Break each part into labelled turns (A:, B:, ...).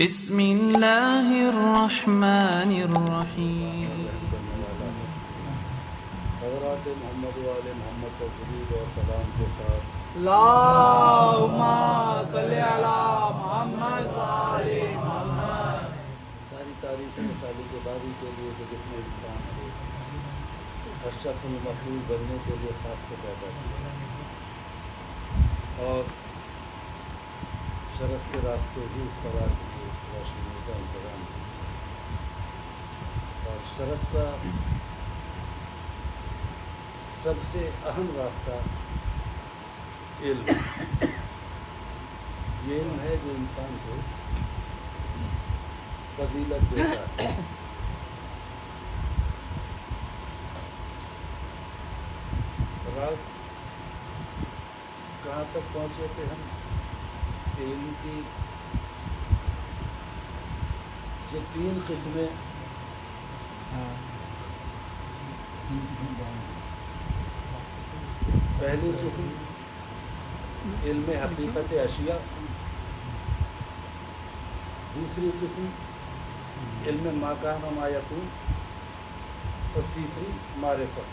A: بسم اللہ الرحمن الرحیم۔
B: حضرات محمد وآل محمد کو درود اور سلام کے ساتھ
C: اللہم صلی علی محمد وآل محمد۔
B: ساری تعریفیں خالق باری کے لیے کہ جس نے انسان کو اشرف المخلوق بننے کے لیے خاص کو پیدا کیا اور شرف کے راستے بھی اس طرح کی روشنی کا انتظام کیا اور شرف کا سب سے اہم راستہ علم، یہ علم ہے جو انسان کو فضیلت دیتا ہے۔ رات کہاں تک پہنچے تھے ہم کہ علم کی جو تین قسمیں پہلی قسم علم حقیقت اشیاء، دوسری قسم علم ما کان و ما یکون، اور تیسری معرفت۔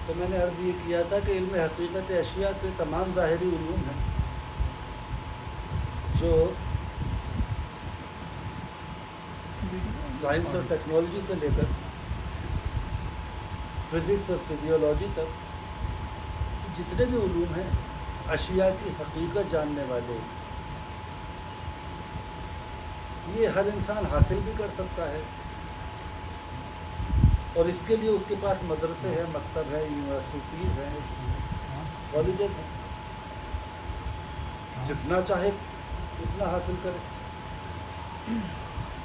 B: تو میں نے عرض یہ کیا تھا کہ علم حقیقت اشیاء کے تمام ظاہری علوم ہیں جو سائنس اور ٹیکنالوجی سے لے کر فزکس اور فزیولوجی تک جتنے بھی علوم ہیں اشیاء کی حقیقت جاننے والے، یہ ہر انسان حاصل بھی کر سکتا ہے اور اس کے لیے اس کے پاس مدرسے ہیں، مکتب ہے، یونیورسٹیز ہیں، کالجز ہیں، جتنا چاہے اتنا حاصل کرے،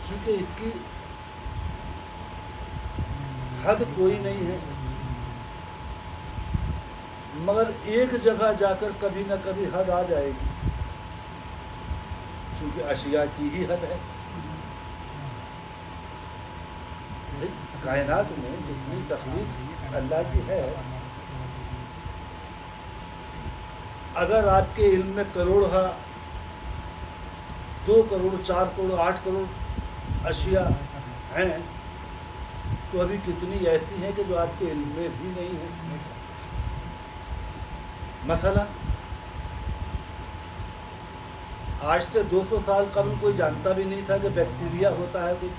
B: چونکہ اس کی حد کوئی نہیں ہے، مگر ایک جگہ جا کر کبھی نہ کبھی حد آ جائے گی، چونکہ اشیاء کی ہی حد ہے۔ کائنات میں جتنی تخلیق اللہ کی ہے، اگر آپ کے علم میں کروڑ 2 کروڑ 4 کروڑ 8 کروڑ اشیاء ہیں تو ابھی کتنی ایسی ہیں کہ جو آپ کے علم میں بھی نہیں ہیں۔ مثلا آج سے 200 سال قبل کوئی جانتا بھی نہیں تھا کہ بیکٹیریا ہوتا ہے کوئی۔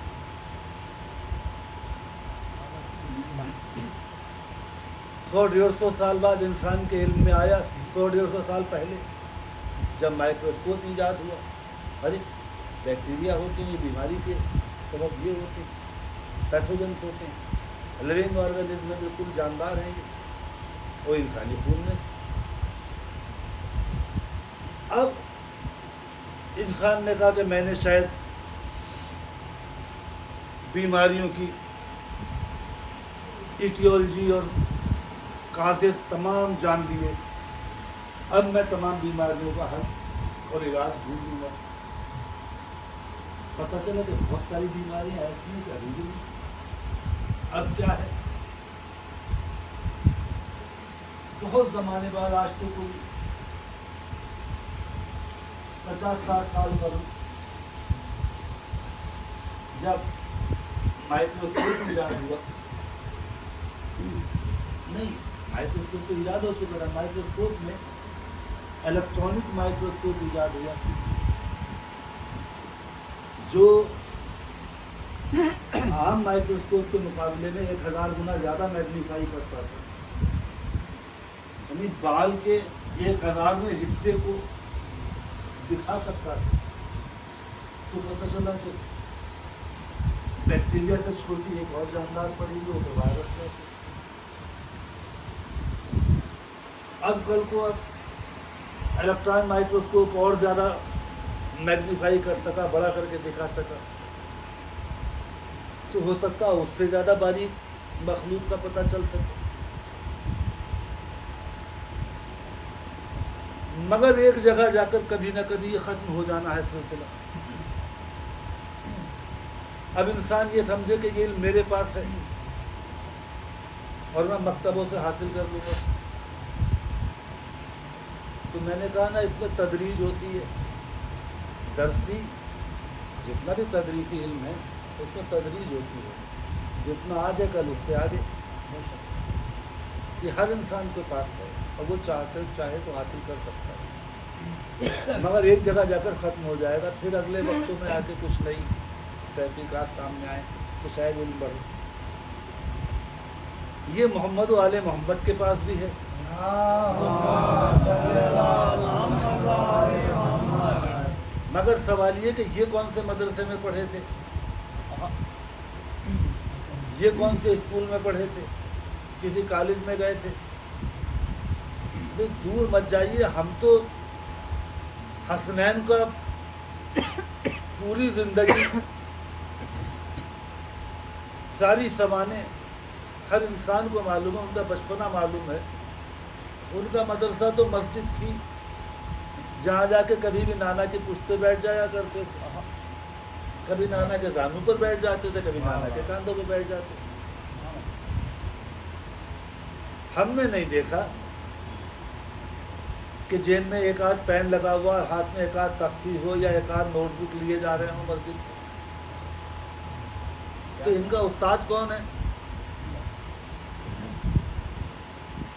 B: 100-150 سال بعد انسان کے علم میں آیا، 100-150 سال پہلے جب مائکروسکوپ ایجاد ہوا، ارے بیکٹیریا ہوتے ہیں، بیماری کے سبب یہ ہوتے ہیں، پیتھوجنس ہوتے ہیں، لیونگ آرگنزم میں بالکل جاندار ہیں یہ، وہ انسانی خون میں۔ اب انسان نے کہا کہ میں نے شاید بیماریوں کی ایٹیولوجی اور کازز تمام جان لیے، اب میں تمام بیماریوں کا حل اور علاج ڈھونڈوں گا۔ پتہ چلا کہ بہت ساری بیماریاں ایسی ہیں کہ ابھی بھی نہیں۔ اب کیا ہے، بہت زمانے بعد، آج سے کوئی 50-60 سال قبل جب مائکروسکوپ ایجاد ہوا، نہیں مائکروسکوپ تو ایجاد ہو چکا تھا، مائکروسکوپ میں الیکٹرانک مائکروسکوپ ایجاد ہوا جو عام مائکروسکوپ کے مقابلے میں 1000 گنا زیادہ میگنیفائی کرتا تھا، یعنی بال کے 1000ویں حصے کو دکھا سکتا تھا۔ تو پتہ چلا کہ بیکٹیریا سے چھوٹی ایک اور جاندار پڑی گئی، وہ تو وائرس ہے۔ اب کل کو اب الیکٹران مائکروسکوپ اور زیادہ میگنیفائی کر سکا، بڑا کر کے دکھا سکا، تو ہو سکتا ہے اس سے زیادہ باریک مخلوق کا پتہ چل سکے، مگر ایک جگہ جا کر کبھی نہ کبھی یہ ختم ہو جانا ہے سلسلہ۔ اب انسان یہ سمجھے کہ یہ علم میرے پاس ہے اور میں مکتبوں سے حاصل کر لوں گا، تو میں نے کہا نا اس میں تدریج ہوتی ہے، درسی جتنا بھی تدریسی علم ہے اس میں تدریج ہوتی ہے، جتنا آج ہے کل اس سے آگے، یہ ہر انسان کے پاس ہے اور وہ چاہے تو حاصل کر سکتا ہے، مگر ایک جگہ جا کر ختم ہو جائے گا، پھر اگلے وقتوں میں آ کے کچھ نئی تحقیقات سامنے آئیں تو شاید علم بڑھے۔ یہ محمد و آل محمد کے پاس بھی ہے، مگر سوال یہ کہ یہ کون سے مدرسے میں پڑھے تھے، یہ کون سے اسکول میں پڑھے تھے، کسی کالج میں گئے تھے؟ دور مت جائیے، ہم تو حسنین کا پوری زندگی ساری سمانے ہر انسان کو معلوم ہے، ان کا بچپنا معلوم ہے، ان کا مدرسہ تو مسجد تھی جہاں جا کے کبھی بھی نانا کی پشت پہ بیٹھ جایا کرتے تھے، کبھی نانا کے زانوں پر بیٹھ جاتے تھے، کبھی نانا کے کاندھوں پہ بیٹھ جاتے تھے۔ ہم نے نہیں دیکھا کہ جیب میں ایک آدھ پین لگا ہوا، ہاتھ میں ایک آدھ تختی ہو یا ایک آدھ نوٹ بک لیے جا رہے ہوں مسجد میں۔ تو ان کا استاد کون ہے؟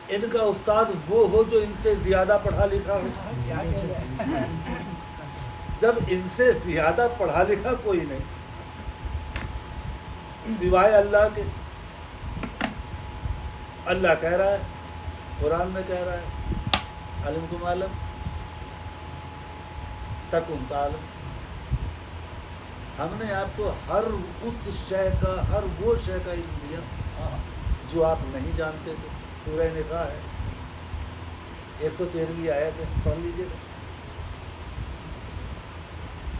B: ان کا استاد وہ ہو جو ان سے زیادہ پڑھا لکھا ہو۔ جب ان سے زیادہ پڑھا لکھا کوئی نہیں سوائے اللہ کے، اللہ کہہ رہا ہے، قرآن میں کہہ رہا ہے، علمکم عالم تکن تعلم۔ ہم نے آپ کو ہر اس شے کا، ہر وہ شے کا علم دیا جو آپ نہیں جانتے تھے۔ سورہ نساء ہے، 113ویں آیت ہے، پڑھ لیجیے گا۔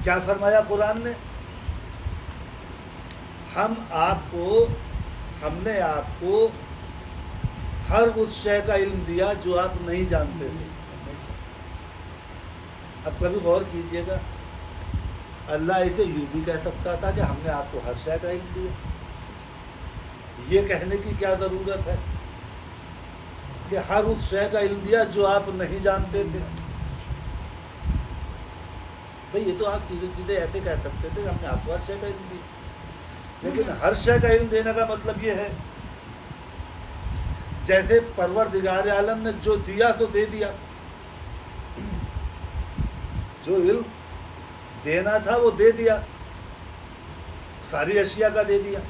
B: کیا فرمایا قرآن نے؟ ہم نے آپ کو ہر اس شے کا علم دیا جو آپ نہیں جانتے تھے۔ اب کبھی غور کیجئے گا، اللہ اسے یوں بھی کہہ سکتا تھا کہ ہم نے آپ کو ہر شے کا علم دیا۔ یہ کہنے کی کیا ضرورت ہے کہ ہر اس شے کا علم دیا جو آپ نہیں جانتے تھے؟ بھئی یہ تو آپ سیدھے سیدھے ایسے کہہ سکتے تھے کہ ہم نے آپ کو ہر شے کا علم دیا، لیکن ہر شے کا علم دینے کا مطلب یہ ہے جیسے پروردگار عالم نے جو دیا تو دے دیا، جو علم دینا تھا وہ دے دیا، ساری اشیاء کا دے دیا،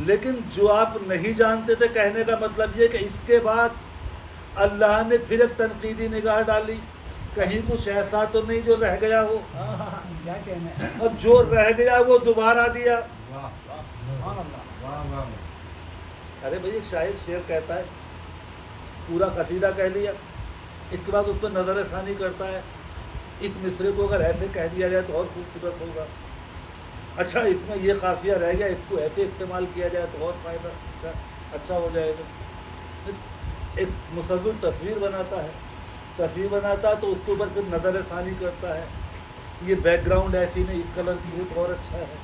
B: لیکن جو آپ نہیں جانتے تھے، کہنے کا مطلب یہ کہ اس کے بعد اللہ نے پھر ایک تنقیدی نگاہ ڈالی، کہیں کچھ ایسا تو نہیں جو رہ گیا ہو، اور جو رہ گیا وہ دوبارہ دیا۔ ارے بھائی ایک شاعر شعر کہتا ہے، پورا قصیدہ کہہ لیا، اس کے بعد اس پہ نظر ثانی کرتا ہے، اس مصرے کو اگر ایسے کہہ دیا جائے تو اور خوبصورت ہوگا، اچھا اس میں یہ قافیہ رہ گیا، اس کو ایسے استعمال کیا جائے تو اور فائدہ اچھا ہو جائے گا۔ ایک مصور تصویر بناتا ہے تو اس کے اوپر پھر نظر ثانی کرتا ہے، یہ بیک گراؤنڈ ایسی نہیں، اس کلر کی ہو تو اور اچھا ہے،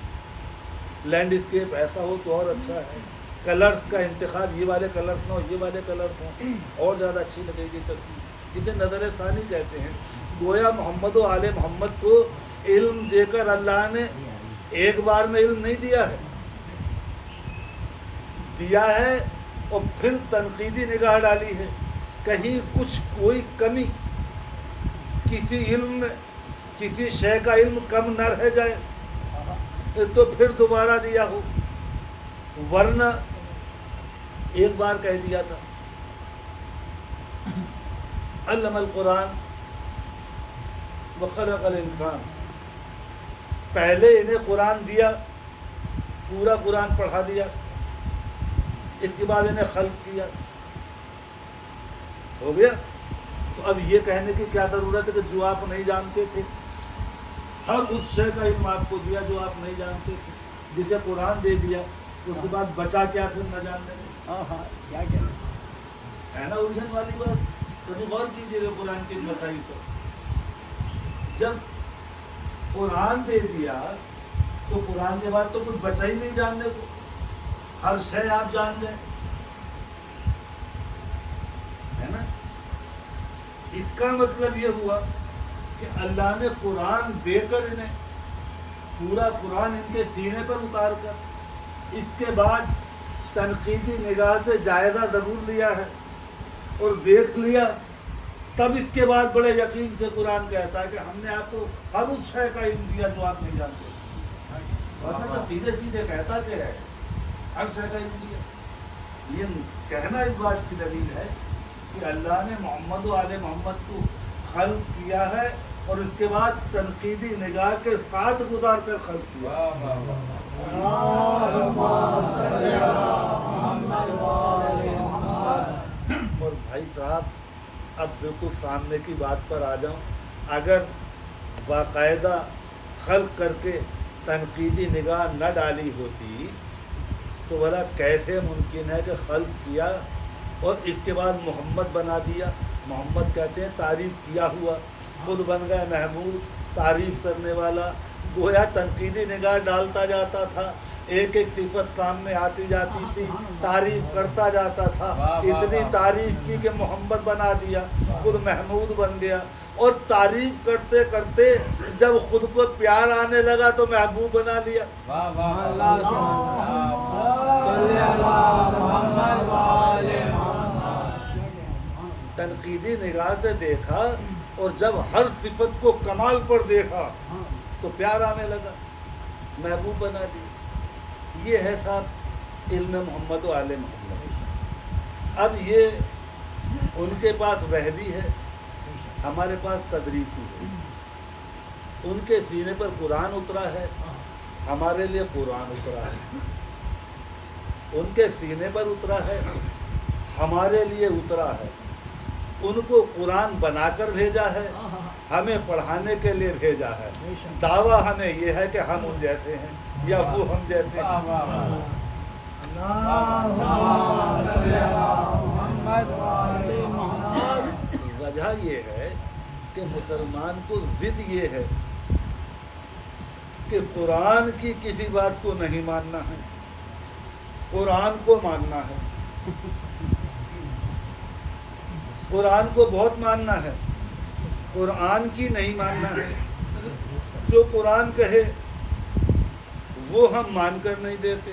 B: لینڈ اسکیپ ایسا ہو تو اور اچھا ہے، کلرز کا انتخاب یہ والے کلرز نہ ہو، یہ والے کلرز ہوں، اور زیادہ اچھی لگے گی ترکیب، اسے نظر ثانی کہتے ہیں۔ گویا محمد و آل محمد کو علم دے کر اللہ نے ایک بار میں علم نہیں دیا ہے اور پھر تنقیدی نگاہ ڈالی ہے، کہیں کچھ کوئی کمی کسی علم میں، کسی شے کا علم کم نہ رہ جائے تو پھر دوبارہ دیا ہو، ورنہ ایک بار کہہ دیا تھا علم القرآن وخلق الانسان، پہلے انہیں قرآن دیا، پورا قرآن پڑھا دیا، اس کے بعد انہیں خلق کیا، ہو گیا۔ تو اب یہ کہنے کی کیا ضرورت ہے کہ جو آپ نہیں جانتے تھے، ہر اس شے کا علم آپ کو دیا جو آپ نہیں جانتے تھے، جسے قرآن دے دیا، اس کے بعد بچا کیا پھر نہ جاننے میں؟ ہے نا الجھن والی بات؟ کبھی غور کیجیے گا قرآن کے مسائل پر۔ جب قرآن دے دیا تو قرآن کے بعد تو کچھ بچا ہی نہیں جاننے کو، ہر شے آپ جان گئے، ہے نا؟ اس کا مطلب یہ ہوا کہ اللہ نے قرآن دے کر انہیں پورا قرآن ان کے سینے پر اتار کر اس کے بعد تنقیدی نگاہ سے جائزہ ضرور لیا ہے اور دیکھ لیا، تب اس کے بعد بڑے یقین سے قرآن کہتا ہے کہ ہم نے آپ کو ہر اس شے کا علم دیا جو آپ نہیں جانتے، ورنہ تو سیدھے سیدھے کہتا کہ ہے ہر شے کا علم دیا۔ یہ کہنا اس بات کی دلیل ہے کہ اللہ نے محمد و آل محمد کو خلق کیا ہے اور اس کے بعد تنقیدی نگاہ کے ساتھ گزار کر خلق کیا۔ اور بھائی صاحب اب بالکل سامنے کی بات پر آ جاؤں، اگر باقاعدہ خلق کر کے تنقیدی نگاہ نہ ڈالی ہوتی تو بھلا کیسے ممکن ہے کہ خلق کیا اور اس کے بعد محمد بنا دیا؟ محمد کہتے ہیں تعریف کیا ہوا، خود بن گئے محمود، تعریف کرنے والا، گویا تنقیدی نگاہ ڈالتا جاتا تھا، ایک ایک صفت سامنے آتی جاتی تھی، تعریف کرتا جاتا تھا، اتنی تعریف کی کہ محمد بنا دیا، خود محمود بن گیا، اور تعریف کرتے کرتے جب خود کو پیار آنے لگا تو محبوب بنا لیا۔ تنقیدی نگاہ سے دیکھا اور جب ہر صفت کو کمال پر دیکھا تو پیار آنے لگا، محبوب بنا دیا۔ یہ ہے صاحب علم محمد و آل محمد۔ اب یہ ان کے پاس وحی ہے، ہمارے پاس تدریسی ہے۔ ان کے سینے پر قرآن اترا ہے، ہمارے لیے قرآن اترا ہے۔ ان کے سینے پر اترا ہے، ہمارے لیے اترا ہے۔ ان کو قرآن بنا کر بھیجا ہے، ہمیں پڑھانے کے لیے بھیجا ہے۔ دعویٰ ہمیں یہ ہے کہ ہم ان جیسے ہیں یا وہ ہم جیسے ہیں۔ وجہ یہ ہے کہ مسلمان کو ضد یہ ہے کہ قرآن کی کسی بات کو نہیں ماننا ہے، قرآن کو ماننا ہے، قرآن کو بہت ماننا ہے، قرآن کی نہیں ماننا ہے۔ جو قرآن کہے وہ ہم مان کر نہیں دیتے۔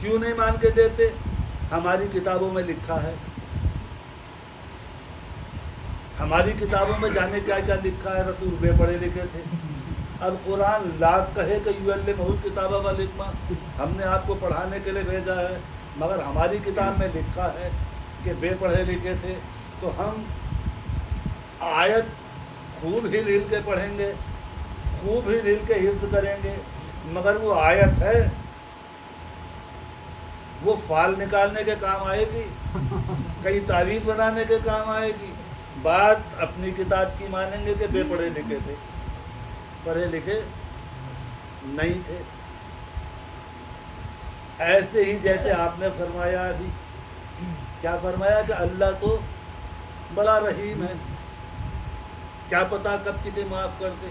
B: کیوں نہیں مان کے دیتے؟ ہماری کتابوں میں لکھا ہے، ہماری کتابوں میں جانے کیا کیا لکھا ہے، رسول بے پڑھے لکھے تھے۔ اب قرآن لاکھ کہے کہ یعلمہ الکتاب والحکمہ، ہم نے آپ کو پڑھانے کے لیے بھیجا ہے، مگر ہماری کتاب میں لکھا ہے کہ بے پڑھے لکھے تھے، تو ہم آیت خوب ہل ہل کے پڑھیں گے، خوب ہل ہل کے حفظ کریں گے، مگر وہ آیت ہے وہ فال نکالنے کے کام آئے گی، کئی تعویذ بنانے کے کام آئے گی؟ بات اپنی کتاب کی مانیں گے کہ بے پڑھے لکھے تھے، پڑھے لکھے نہیں تھے۔ ایسے ہی جیسے آپ نے فرمایا ابھی، کیا فرمایا کہ اللہ تو بڑا رحیم ہے، کیا پتا کب کسی معاف کر دے۔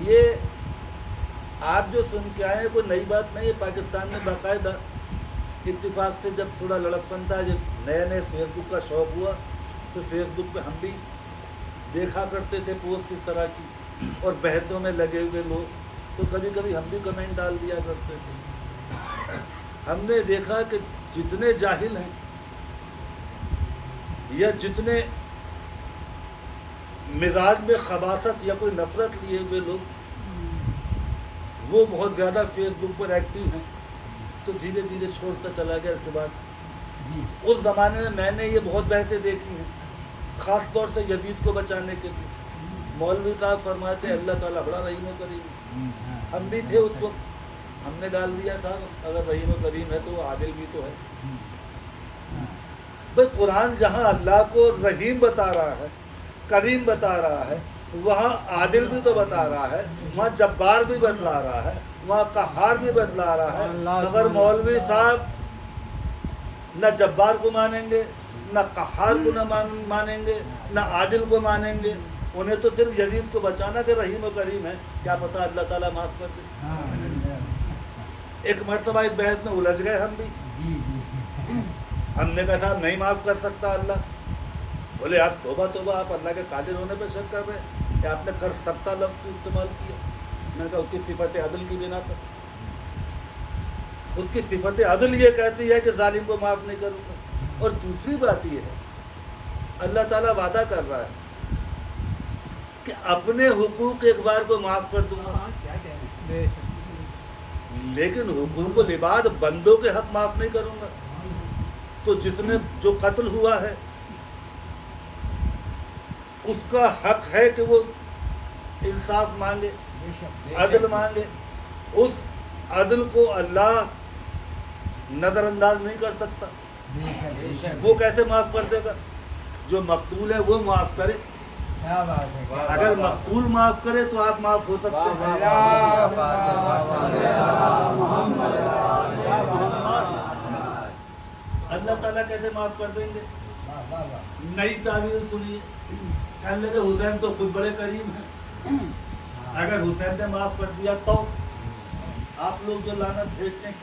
B: یہ آپ جو سن کے آئے ہیں کوئی نئی بات نہیں ہے۔ پاکستان میں باقاعدہ اتفاق سے جب تھوڑا لڑکپن تھا، جب نئے نئے فیس بک کا شوق ہوا تو فیس بک پہ ہم بھی دیکھا کرتے تھے پوسٹ اس طرح کی، اور بحثوں میں لگے ہوئے لوگ، تو کبھی کبھی ہم بھی کمنٹ ڈال دیا کرتے تھے۔ ہم نے دیکھا کہ جتنے جاہل ہیں یا جتنے مزاج میں خباثت یا کوئی نفرت لیے ہوئے لوگ، وہ بہت زیادہ فیس بک پر ایکٹیو ہیں، تو دھیرے دھیرے چھوڑتا چلا گیا۔ اس کے بعد اس زمانے میں نے یہ بہت بحثیں دیکھی ہیں، خاص طور سے یزید کو بچانے کے لیے۔ مولوی صاحب فرماتے ہیں اللہ تعالیٰ بڑا رحیم و کریم، ہم بھی تھے اس وقت، ہم نے ڈال دیا تھا اگر رحیم و کریم ہے تو وہ عادل بھی تو ہے۔ بھائی قرآن جہاں اللہ کو رحیم بتا رہا ہے، کریم بتا رہا ہے، وہاں عادل بھی تو بتا رہا ہے، وہاں جبار بھی بتلا رہا ہے، وہاں قہار بھی بتلا رہا ہے۔ مگر مولوی صاحب نہ جبار کو مانیں گے، نہ قہار کو نہ مانیں گے، نہ عادل کو مانیں گے، انہیں تو صرف یزید کو بچانا کہ رحیم و کریم ہے، کیا پتہ اللہ تعالیٰ معاف کر دے۔ ایک مرتبہ ایک بحث میں الجھ گئے ہم بھی، ہم نے کہا صاحب نہیں معاف کر سکتا اللہ، بولے آپ توبہ توبہ، آپ اللہ کے قادر ہونے پہ شک کر رہے ہیں کہ آپ نے کر سکتا لفظ استعمال کیا؟ میں نے کہا اس کی صفت عدل کی بنا پر، اس کی صفت عدل یہ کہتی ہے کہ ظالم کو معاف نہیں کروں گا۔ اور دوسری بات یہ ہے، اللہ تعالیٰ وعدہ کر رہا ہے کہ اپنے حقوق ایک بار کو معاف کر دوں گا، لیکن حقوق العباد بندوں کے حق معاف نہیں کروں گا۔ تو جس نے جو قتل ہوا ہے اس کا حق ہے کہ وہ انصاف مانگے، عدل مانگے۔ اس عدل کو اللہ نظر انداز نہیں کر سکتا۔ وہ کیسے معاف کر دے گا؟ جو مقتول ہے وہ معاف کرے۔ اگر مقتول معاف کرے تو آپ معاف ہو سکتے ہیں۔ اللہ تعالیٰ کیسے معاف کر دیں گے؟ نئی تعویل سنیے، کہنے لگے حسین تو خود بڑے کریم ہیں، اگر حسین نے معاف کر دیا تو آپ لوگ جو لعنت بھیجتے ہیں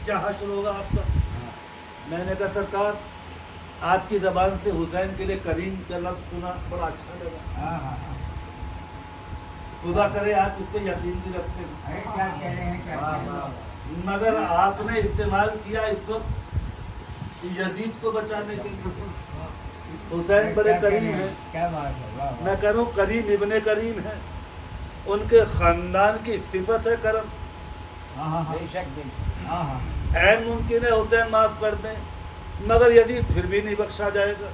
B: کیا حشر ہوگا آپ کا؟ میں نے کہا سرکار آپ کی زبان سے حسین کے لیے کریم کا لفظ سنا بڑا اچھا لگا، خدا کرے آپ اس پہ یقین بھی رکھتے ہیں، مگر آپ نے استعمال کیا اس وقت یزید کو بچانے کے لیے۔ حسین بڑے کریم ہیں، میں کہہ رہا ہوں کریم ابن کریم ہے، ان کے خاندان کی صفت ہے کرم۔ عین ممکن ہے حسین معاف کر دیں مگر یزید پھر بھی نہیں بخشا جائے گا۔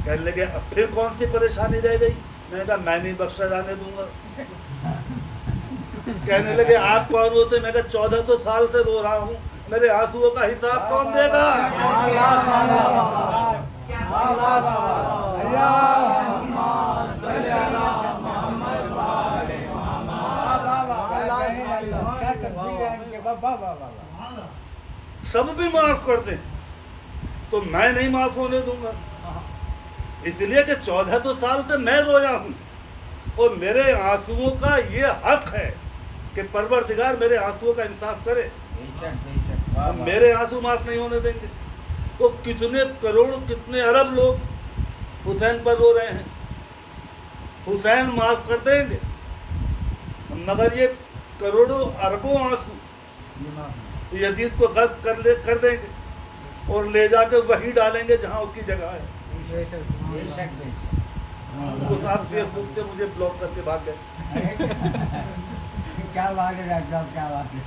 B: کہنے لگے اب پھر کون سی پریشانی رہ گئی؟ میں نے کہا میں نہیں بخشا جانے دوں گا۔ کہنے لگے آپ کون ہوتے؟ میں کہا 14 سال سے رو رہا ہوں، میرے آنسوؤں کا حساب کون دے گا؟ سب بھی معاف کر دیں تو میں نہیں معاف ہونے دوں گا، اس لیے کہ 14 سال سے میں رویا ہوں اور میرے آنسوؤں کا یہ حق ہے کہ پروردگار میرے آنسوؤں کا انصاف کرے۔ میرے آنسو معاف نہیں ہونے دیں گے۔ تو کتنے کروڑ کتنے ارب لوگ حسین پر رو رہے ہیں، حسین معاف کر دیں گے مگر یہ کروڑوں اربوں آنسو یزید کو غرق کر دیں گے اور لے جا کے وہی ڈالیں گے جہاں اس کی جگہ ہے۔ وہ صاحب فیس بک سے مجھے بلاک کر کے بھاگ گئے۔
C: کیا بات ہے ڈاکٹر صاحب، کیا بات ہے۔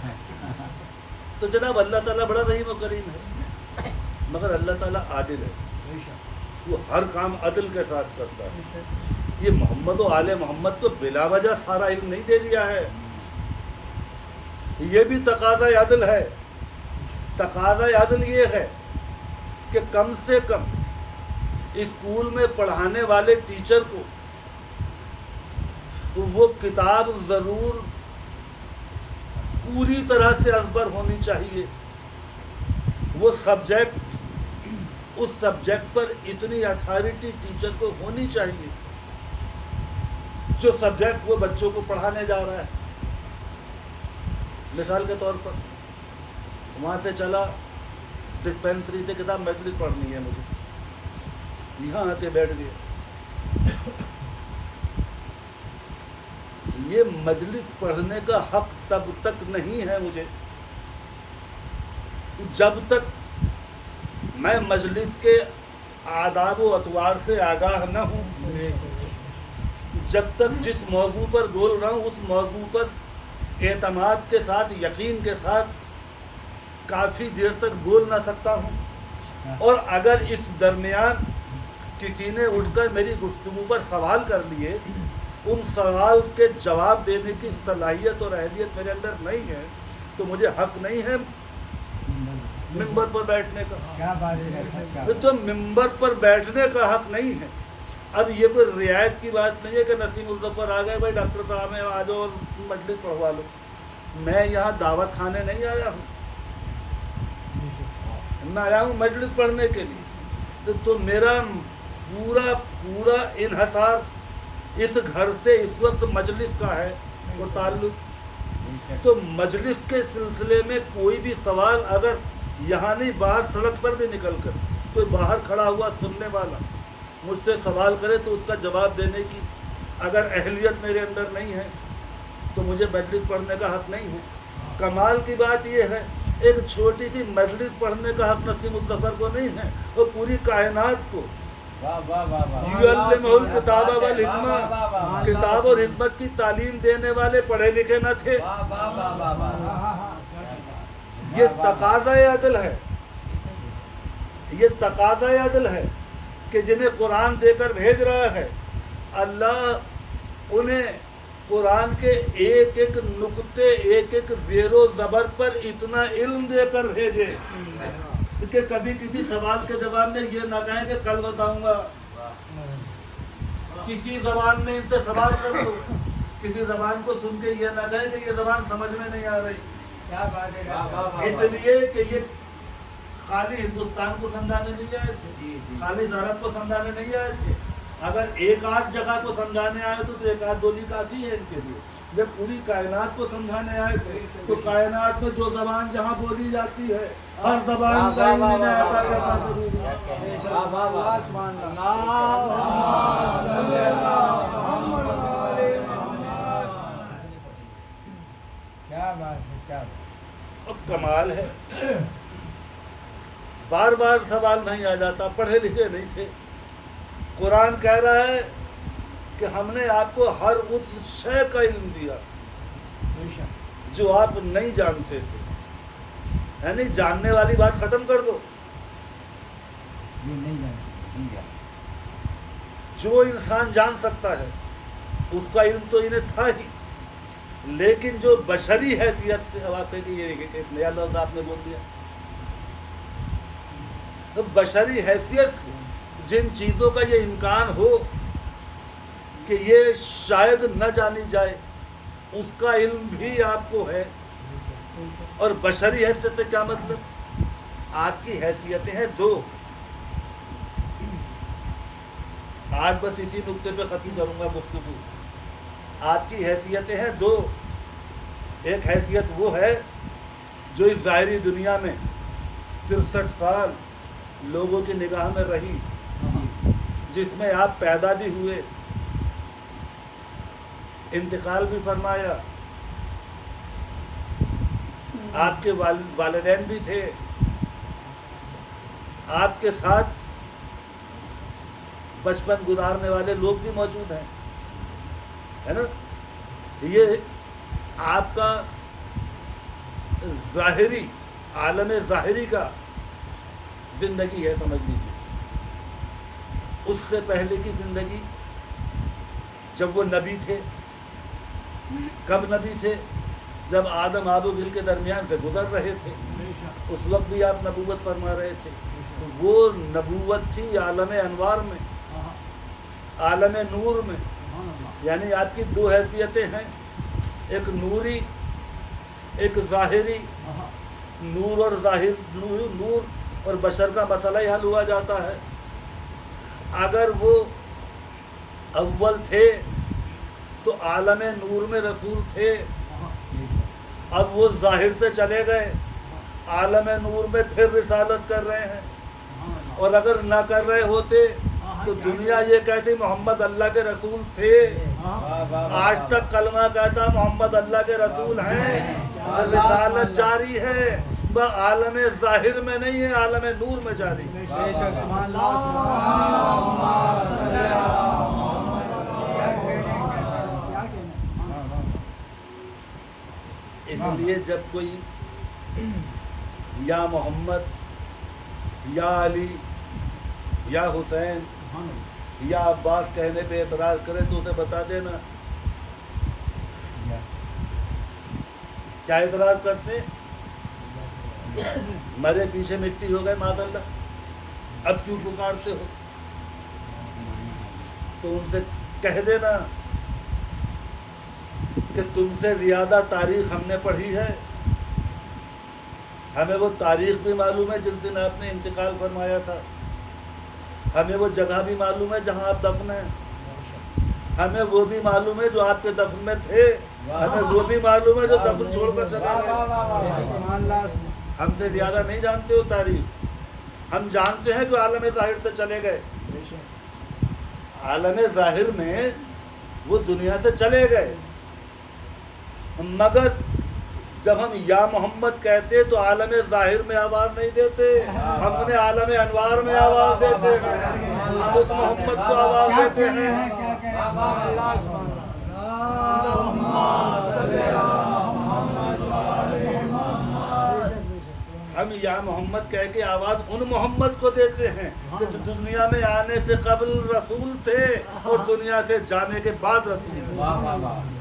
B: تو جناب اللہ تعالیٰ بڑا رحیم و کریم ہے مگر اللہ تعالیٰ عادل ہے، وہ ہر کام عدل کے ساتھ کرتا ہے۔ یہ محمد و آل محمد کو بلا وجہ سارا علم نہیں دے دیا ہے، یہ بھی تقاضا عدل ہے۔ تقاضا عدل یہ ہے کہ کم سے کم اسکول میں پڑھانے والے ٹیچر کو وہ کتاب ضرور پوری طرح سے ازبر ہونی چاہیے، وہ سبجیکٹ اس سبجیکٹ پر اتنی اتھارٹی ٹیچر کو ہونی چاہیے جو سبجیکٹ وہ بچوں کو پڑھانے جا رہا ہے۔ مثال کے طور پر وہاں سے چلا ڈسپینسری سے کتاب مجلس پڑھنی ہے مجھے، یہاں آ کے بیٹھ گیا۔ یہ مجلس پڑھنے کا حق تب تک نہیں ہے مجھے جب تک میں مجلس کے آداب و اطوار سے آگاہ نہ ہوں، جب تک جس موضوع پر بول رہا ہوں اس موضوع پر اعتماد کے ساتھ یقین کے ساتھ کافی دیر تک بول نہ سکتا ہوں، اور اگر اس درمیان کسی نے اٹھ کر میری گفتگو پر سوال کر لیے، ان سوال کے جواب دینے کی صلاحیت اور اہلیت میرے اندر نہیں ہے، تو مجھے حق نہیں ہے ممبر پر بیٹھنے کا۔
C: کیا بات ہے،
B: تو ممبر پر بیٹھنے کا حق نہیں ہے۔ اب یہ کوئی رعایت کی بات نہیں ہے کہ نسیم الظفر آ گئے بھائی ڈاکٹر صاحب میں آ جاؤ اور مجلس پڑھوا لو۔ میں یہاں دعوت کھانے نہیں آیا ہوں، میں آیا ہوں مجلس پڑھنے کے لیے۔ تو میرا پورا انحصار اس گھر سے اس وقت مجلس کا ہے اور تعلق۔ تو مجلس کے سلسلے میں کوئی بھی سوال اگر یہاں نہیں باہر سڑک پر بھی نکل کر کوئی باہر کھڑا ہوا سننے والا مجھ سے سوال کرے تو اس کا جواب دینے کی اگر اہلیت میرے اندر نہیں ہے تو مجھے مجلس پڑھنے کا حق نہیں ہے۔ کمال کی بات یہ ہے ایک چھوٹی سی مجلس پڑھنے کا حق نسیم الظفر کو نہیں ہے، وہ پوری کائنات کو یعلمہ الکتاب والحکمہ، کتاب اور حکمت کی تعلیم دینے والے پڑھے لکھے نہ تھے۔ یہ تقاضۂ عدل ہے، یہ تقاضۂ عدل ہے کہ جنہیں قرآن دے کر بھیج رہا ہے اللہ انہیں قرآن کے ایک ایک نقطے ایک ایک زیر و زبر پر اتنا علم دے کر بھیجے کہ کبھی کسی سوال کے جواب میں یہ نہ کہیں کہ کل بتاؤں گا، کسی زبان میں ان سے سوال کر دو، کسی زبان کو سن کے یہ نہ کہیں کہ یہ زبان سمجھ میں نہیں آ رہی۔ اس لیے کہ یہ خالی ہندوستان کو سمجھانے نہیں آئے تھے، خالی عرب کو سمجھانے نہیں آئے تھے۔ اگر ایک آدھ جگہ کو سمجھانے آئے تو ایک آدھ بولی کافی ہے ان کے لیے۔ جب پوری کائنات کو سمجھانے آئے تھے تو کائنات میں جو زبان جہاں بولی جاتی ہے ہر زبان کا علم انہیں عطا کرنا ضروری ہے۔ اب کمال ہے، بار بار سوال نہیں آ جاتا، پڑھے لکھے نہیں تھے۔ قرآن کہہ رہا ہے کہ ہم نے آپ کو ہر اس شے کا علم دیا جو آپ نہیں جانتے تھے، یعنی جاننے والی بات ختم کر دو، جو انسان جان سکتا ہے اس کا علم تو انہیں تھا ہی، لیکن جو بشری حیثیت سے واقعی کی یہ نیا لفظ آپ نے بول دیا، تو بشری حیثیت سے جن چیزوں کا یہ امکان ہو کہ یہ شاید نہ جانی جائے اس کا علم بھی آپ کو ہے۔ اور بشری حیثیت سے کیا مطلب؟ آپ کی حیثیتیں ہیں دو، آج بس اسی نقطے پہ ختم کروں گا گفتگو۔ آپ کی حیثیتیں ہیں دو، ایک حیثیت وہ ہے جو اس ظاہری دنیا میں 63 سال لوگوں کی نگاہ میں رہی، جس میں آپ پیدا بھی ہوئے، انتقال بھی فرمایا، آپ کے والدین بھی تھے، آپ کے ساتھ بچپن گزارنے والے لوگ بھی موجود ہیں، ہے نا؟ یہ آپ کا ظاہری عالم ظاہری کا زندگی ہے، سمجھ لیجیے۔ اس سے پہلے کی زندگی جب وہ نبی تھے، کب نبی تھے؟ جب آدم آب و گل کے درمیان سے گزر رہے تھے، اس وقت بھی آپ نبوت فرما رہے تھے۔ وہ نبوت تھی عالم انوار میں، عالم نور میں، یعنی آپ کی دو حیثیتیں ہیں، ایک نوری ایک ظاہری۔ نور اور ظاہر، نور اور بشر کا مسئلہ ہی حل ہوا جاتا ہے۔ اگر وہ اول تھے تو عالم نور میں رسول تھے، اب وہ ظاہر سے چلے گئے، عالم نور میں پھر رسالت کر رہے ہیں۔ اور اگر نہ کر رہے ہوتے تو دنیا یہ کہتی محمد اللہ کے رسول تھے، آج تک کلمہ کہتا محمد اللہ کے رسول ہیں، رسالت جاری ہے، وہ عالم ظاہر میں نہیں ہے، عالم نور میں جاری ہے۔ اس لیے جب کوئی یا محمد یا علی یا حسین یا عباس کہنے پہ اعتراض کرے تو اسے بتا دینا کیا اعتراض کرتے؟ مرے پیچھے مٹی ہو گئے معاذ اللہ، اب کیوں پکارتے ہو؟ تو ان سے کہہ دینا کہ تم سے زیادہ تاریخ ہم نے پڑھی ہے، ہمیں وہ تاریخ بھی معلوم ہے جس دن آپ نے انتقال فرمایا تھا، ہمیں وہ جگہ بھی معلوم ہے جہاں آپ دفن ہیں، ہمیں وہ بھی معلوم ہے جو آپ کے دفن میں تھے، ہمیں وہ بھی معلوم ہے جو دفن چھوڑ کر چلا گیا۔ ہم سے زیادہ نہیں جانتے ہو تاریخ، ہم جانتے ہیں کہ عالم ظاہر سے چلے گئے، عالم ظاہر میں وہ دنیا سے چلے گئے، مگر جب ہم یا محمد کہتے تو عالم ظاہر میں آواز نہیں دیتے، ہم انہیں عالم انوار میں آواز دیتے ہیں، ہم اس محمد کو آواز دیتے ہیں۔ ہم یا محمد کہہ کے آواز ان محمد کو دیتے ہیں کہ جو دنیا میں آنے سے قبل رسول تھے اور دنیا سے جانے کے بعد رسول تھے،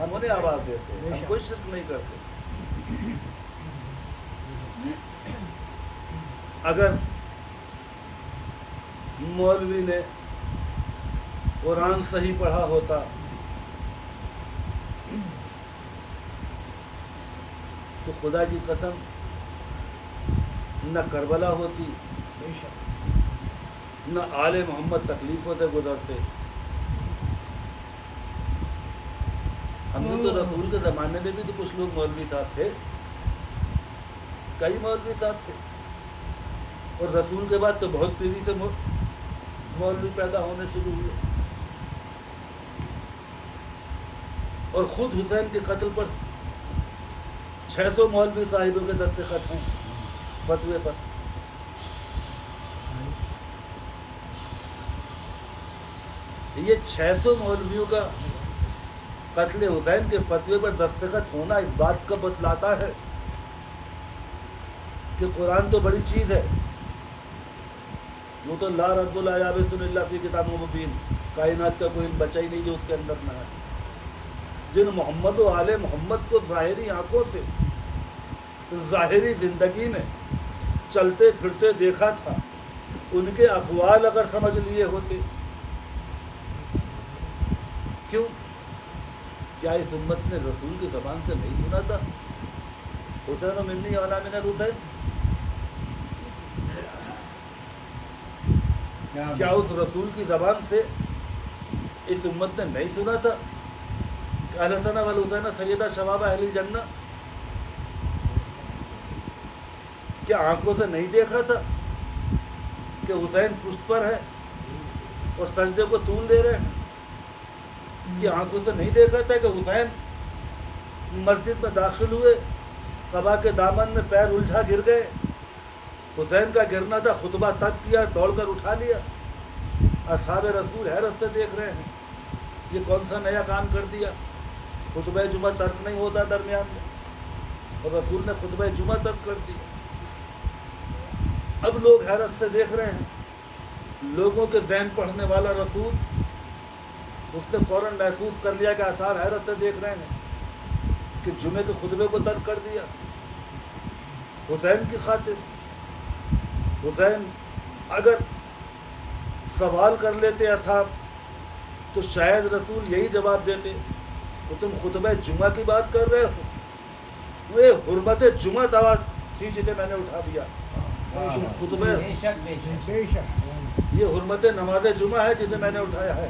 B: ہم انہیں آواز دیتے ہیں، ہم کوئی شرک نہیں کرتے۔ اگر مولوی نے قرآن صحیح پڑھا ہوتا تو خدا کی قسم نہ کربلا ہوتی، نہ آل محمد تکلیفوں سے گزرتے۔ ہم نے تو رسول کے زمانے میں بھی تو کچھ لوگ مولوی صاحب تھے، کئی مولوی صاحب تھے، اور رسول کے بعد تو بہت تیزی سے مولوی پیدا ہونے شروع ہوئے، اور خود حسین کے قتل پر 600 مولوی صاحبوں کے دستخط ہیں فتوے پر۔ یہ 600 مولویوں کا قتل حسین کے فتوے پر دستخط ہونا اس بات کا بتلاتا ہے کہ قرآن تو بڑی چیز ہے، وہ تو لا رب العیابس الا فی کتاب مبین، کائنات کا کوئی بچہ ہی نہیں جو اس کے اندر نہ ہے۔ جن محمد و آل محمد کو ظاہری آنکھوں سے ظاہری زندگی میں چلتے پھرتے دیکھا تھا، ان کے اقوال اگر سمجھ لیے ہوتے، کیوں؟ کیا اس امت نے رسول کی زبان سے نہیں سنا تھا حسین منی اولا من الحسین؟ کیا اس رسول کی زبان سے اس امت نے نہیں سنا تھا کہ الحسن والحسین سیدہ شباب اہل الجنہ؟ کیا آنکھوں سے نہیں دیکھا تھا کہ حسین پشت پر ہے اور سجدے کو طول دے رہے ہیں؟ کیا آنکھوں سے نہیں دیکھا تھا کہ حسین مسجد میں داخل ہوئے، قبا کے دامن میں پیر الجھا گر گئے، حسین کا گرنا تھا، خطبہ تک کیا، دوڑ کر اٹھا لیا، اصحاب رسول حیرت سے دیکھ رہے ہیں یہ کون سا نیا کام کر دیا، خطبہ جمعہ ترک نہیں ہوتا درمیان میں، اور رسول نے خطبہ جمعہ ترک کر دیا۔ اب لوگ حیرت سے دیکھ رہے ہیں، لوگوں کے ذہن پڑھنے والا رسول، اس نے فوراً محسوس کر لیا کہ اصحاب حیرت سے دیکھ رہے ہیں کہ جمعے کے خطبے کو ترک کر دیا حسین کی خاطر۔ حسین اگر سوال کر لیتے اصحاب تو شاید رسول یہی جواب دیتے کہ تم خطبہ جمعہ کی بات کر رہے ہو، یہ حرمت جمعہ دعویٰ تھی جسے میں نے اٹھا دیا، تم خطبہ، یہ حرمت نماز جمعہ ہے جسے میں نے اٹھایا ہے۔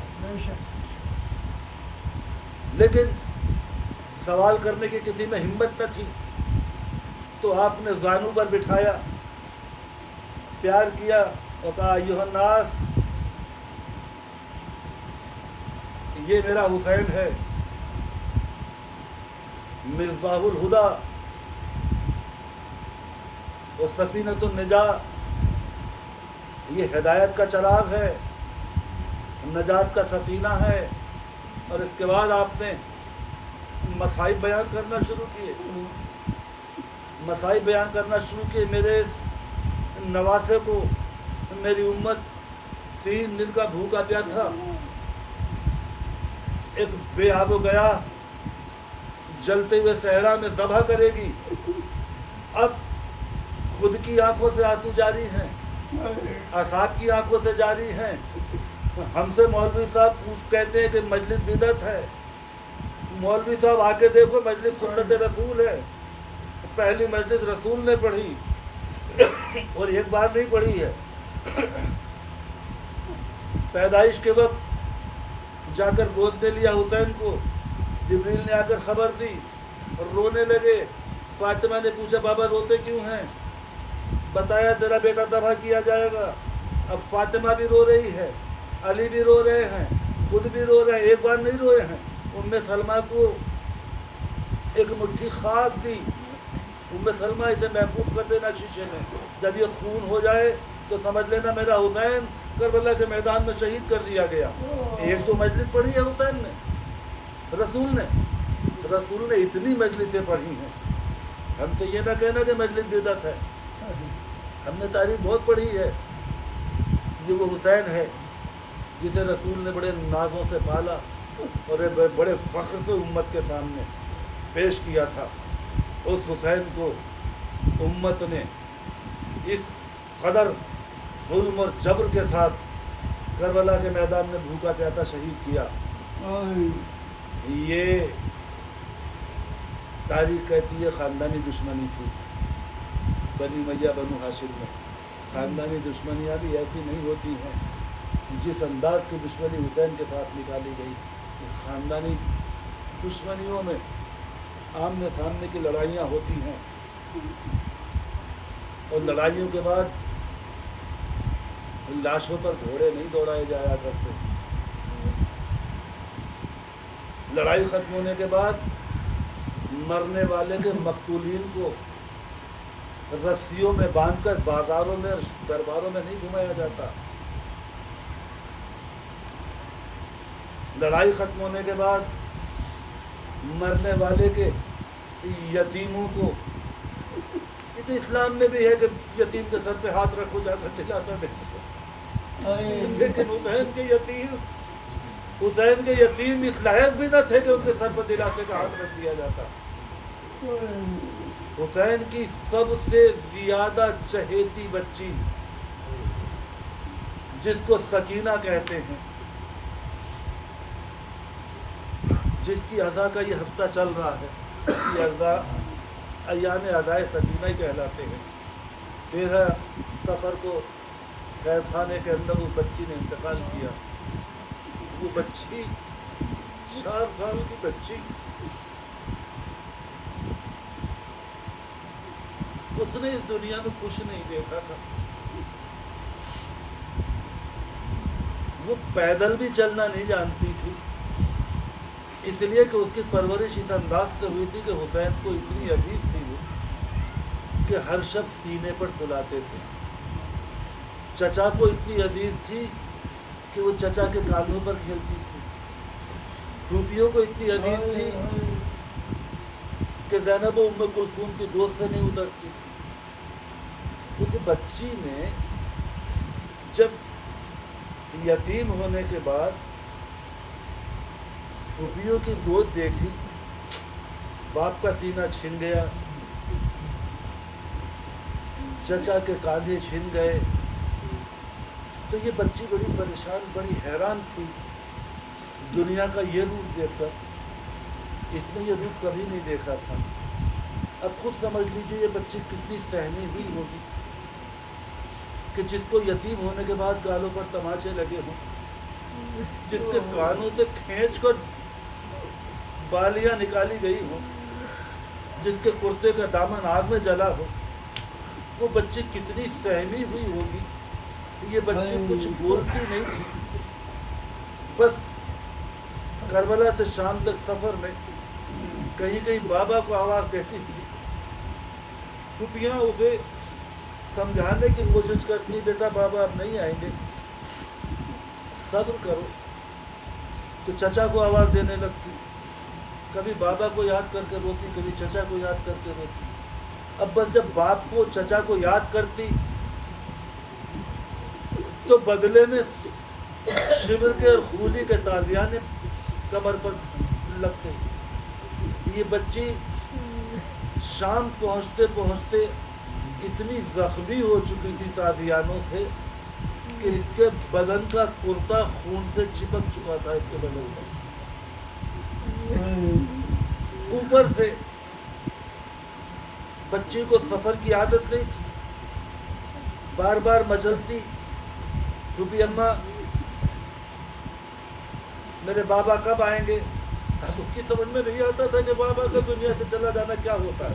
B: لیکن سوال کرنے کی کسی میں ہمت نہ تھی، تو آپ نے زانو پر بٹھایا، پیار کیا اور کہا ایھا الناس، یہ میرا حسین ہے، مصباح الہدیٰ اور سفینۃ النجاہ، یہ ہدایت کا چراغ ہے، نجات کا سفینہ ہے۔ اور اس کے بعد آپ نے مصائب بیان کرنا شروع کیے، مصائب بیان کرنا شروع کیے۔ میرے نواسے کو، میری امت 3 دن کا بھوکا پیاسا، ایک بے آب و گیا جلتے ہوئے صحرا میں ذبح کرے گی۔ اب خود کی آنکھوں سے آنسو جاری ہیں، اصحاب کی آنکھوں سے جاری ہیں۔ ہم سے مولوی صاحب کہتے ہیں کہ مجلس بدعت ہے، مولوی صاحب آ کے دیکھو مجلس سنت رسول ہے، پہلی مجلس رسول نے پڑھی اور ایک بار نہیں پڑھی ہے۔ پیدائش کے وقت جا کر گود میں لیا حسین کو، جبریل نے آ کر خبر دی اور رونے لگے۔ فاطمہ نے پوچھا بابا روتے کیوں ہیں؟ بتایا تیرا بیٹا ذبح کیا جائے گا. اب فاطمہ بھی رو رہی ہے, علی بھی رو رہے ہیں, خود بھی رو رہے ہیں, ایک بار نہیں روئے ہیں. ام سلمہ کو ایک مٹھی خاک دی, ام سلمہ اسے محفوظ کر دینا شیشے میں, جب یہ خون ہو جائے تو سمجھ لینا میرا حسین کربلا کے میدان میں شہید کر دیا گیا. ایک تو مجلس پڑھی ہے حسین نے, رسول نے اتنی مجلسیں پڑھی ہیں. ہم سے یہ نہ کہنا کہ مجلس بدعت ہے, ہم نے تاریخ بہت پڑھی ہے. یہ وہ حسین ہے جسے رسول نے بڑے نازوں سے پالا اور بڑے فخر سے امت کے سامنے پیش کیا تھا. اس حسین کو امت نے اس قدر ظلم اور جبر کے ساتھ کربلا کے میدان میں بھوکا پیاسا شہید کیا. یہ تاریخ کہتی ہے خاندانی دشمنی تھی بنی امیہ بنو ہاشم میں. خاندانی دشمنیاں بھی ایسی نہیں ہوتی ہیں جس انداز کی دشمنی حسین کے ساتھ نکالی گئی. خاندانی دشمنیوں میں آمنے سامنے کی لڑائیاں ہوتی ہیں اور لڑائیوں کے بعد لاشوں پر گھوڑے نہیں دوڑائے جایا کرتے. لڑائی ختم ہونے کے بعد مرنے والے کے مقتولین کو رسیوں میں باندھ کر بازاروں میں درباروں میں نہیں گھمایا جاتا. لڑائی ختم ہونے کے بعد مرنے والے کے یتیموں کو, یہ تو اسلام میں بھی ہے کہ یتیم کے سر پہ ہاتھ رکھو جا کر دلاسا دے, لیکن حسین کے یتیم اس لائق بھی نہ تھے کہ ان کے سر پر دلاسے کا ہاتھ رکھ دیا جاتا. حسین کی سب سے زیادہ چہیتی بچی جس کو سکینہ کہتے ہیں, جس کی عزا کا یہ ہفتہ چل رہا ہے, ایام عزائے سکینہ ہی کہلاتے ہیں. 13 صفر کو قید خانے کے اندر اس بچی نے انتقال کیا. وہ بچی 4 سال کی بچی, اس نے اس دنیا میں کچھ نہیں دیکھا تھا. وہ پیدل بھی چلنا نہیں جانتی تھی, اس لیے کہ اس کی پرورش اس انداز سے ہوئی تھی کہ حسین کو اتنی عزیز تھی وہ کہ ہر شب سینے پر سلاتے تھے. چچا کو اتنی عزیز تھی کہ وہ چچا کے کاندھوں پر کھیلتی تھی. پھوپھیوں کو اتنی عزیز تھی کہ زینب و ام کلثوم کی گود سے نہیں اترتی تھی. اس بچی نے جب یتیم ہونے کے بعد پھوپھیوں کی گود دیکھی, باپ کا سینہ چھن گیا, چچا کے کاندھے چھن گئے, تو یہ بچی بڑی پریشان, بڑی حیران تھی دنیا کا یہ روپ دیکھ کر. اس نے یہ روپ کبھی نہیں دیکھا تھا. اب خود سمجھ لیجیے یہ بچی کتنی سہمی ہوئی ہوگی کہ جس کو یتیم ہونے کے بعد گالوں پر تماچے لگے ہوں, جس کے کانوں سے کھینچ کر بالیاں نکالی گئی ہوں, جس کے کرتے کا دامن آگ میں جلا ہو. وہ بچی کتنی سہمی ہوئی ہوگی. یہ بچی کچھ بولتی نہیں تھی, بس کربلا سے شام تک سفر میں کہیں کہیں بابا کو آواز دیتی تھی. پھوپھیاں اسے سمجھانے کی کوشش کرتی, بیٹا بابا اب نہیں آئیں گے, صبر کرو. تو چچا کو آواز دینے لگتی, کبھی بابا کو یاد کر کے روتی, کبھی چچا کو یاد کر کے روتی. اب بس جب باپ کو چچا کو یاد کرتی تو بدلے میں شمر کے اور خولی کے تازیانے کمر پر لگتے. یہ بچی شام پہنچتے پہنچتے اتنی زخمی ہو چکی تھی تازیانوں سے کہ اس کے بدن کا کرتا خون سے چپک چکا تھا. اس کے بدن کا اوپر سے بچی کو سفر کی عادت نہیں تھی, بار بار مچلتی, پھوپھی اماں میرے بابا کب آئیں گے. اب اس کی سمجھ میں نہیں آتا تھا کہ بابا کا دنیا سے چلا جانا کیا ہوتا ہے.